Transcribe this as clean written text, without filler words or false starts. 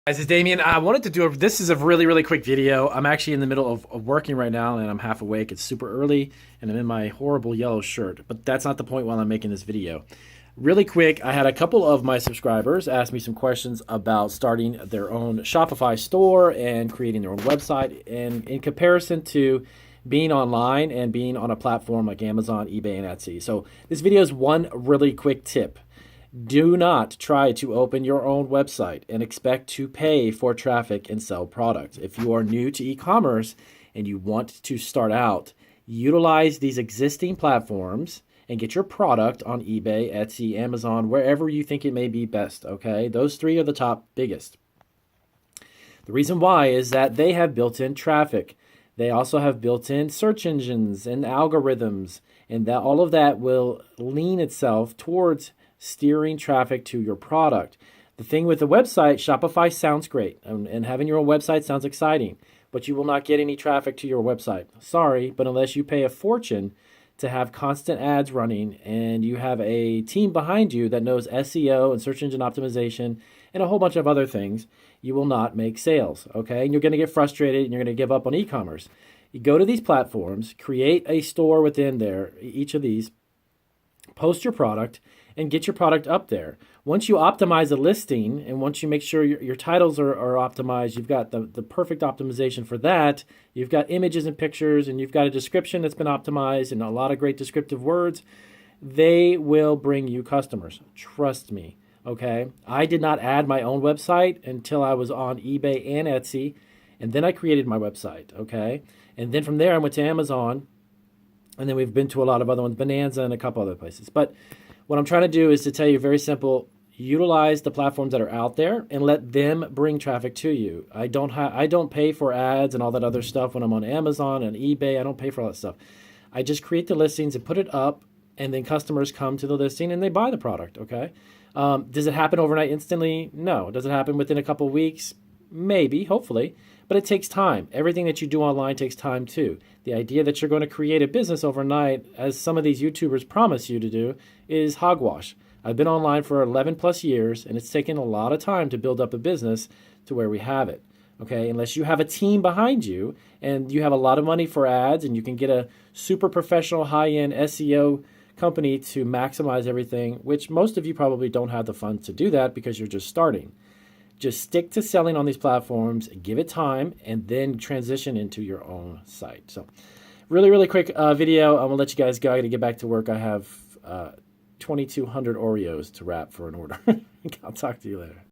Guys, it's Damien. I wanted to this is a really quick video. I'm actually in the middle of working right now and I'm half awake. It's super early and I'm in my horrible yellow shirt, but that's not the point while I'm making this video. Really quick, I had a couple of my subscribers ask me some questions about starting their own Shopify store and creating their own website, and in comparison to being online and being on a platform like Amazon, eBay, and Etsy. So this video is one really quick tip. Do not try to open your own website and expect to pay for traffic and sell products. If you are new to e-commerce and you want to start out, utilize these existing platforms and get your product on eBay, Etsy, Amazon, wherever you think it may be best, okay? Those three are the top biggest. The reason why is that they have built-in traffic. They also have built-in search engines and algorithms, and that all of that will lean itself towards steering traffic to your product. The thing with the website, Shopify sounds great, and having your own website sounds exciting, but you will not get any traffic to your website. Sorry, but unless you pay a fortune to have constant ads running and you have a team behind you that knows SEO and search engine optimization and a whole bunch of other things, you will not make sales, okay? And you're going to get frustrated and you're going to give up on e-commerce. You go to these platforms, create a store within there, each of these, post your product, and get your product up there. Once you optimize a listing and once you make sure your titles are optimized, you've got the perfect optimization for that, you've got images and pictures, and you've got a description that's been optimized and a lot of great descriptive words, they will bring you customers. Trust me, okay? I did not add my own website until I was on eBay and Etsy, and then I created my website, okay? And then from there I went to Amazon, and then we've been to a lot of other ones, Bonanza and a couple other places. But what I'm trying to do is to tell you very simple, utilize the platforms that are out there and let them bring traffic to you. I don't pay for ads and all that other stuff when I'm on Amazon and eBay. I don't pay for all that stuff. I just create the listings and put it up, and then customers come to the listing and they buy the product, okay? Does it happen overnight instantly? No. Does it happen within a couple of weeks? Maybe, hopefully, but it takes time. Everything that you do online takes time too. The idea that you're going to create a business overnight, as some of these YouTubers promise you to do, is hogwash. I've been online for 11 plus years, and it's taken a lot of time to build up a business to where we have it. Okay, unless you have a team behind you and you have a lot of money for ads and you can get a super professional high-end SEO company to maximize everything, which most of you probably don't have the funds to do that because you're just starting. Just stick to selling on these platforms, give it time, and then transition into your own site. So really quick video. I'm going to let you guys go. I got to get back to work. I have 2,200 Oreos to wrap for an order. I'll talk to you later.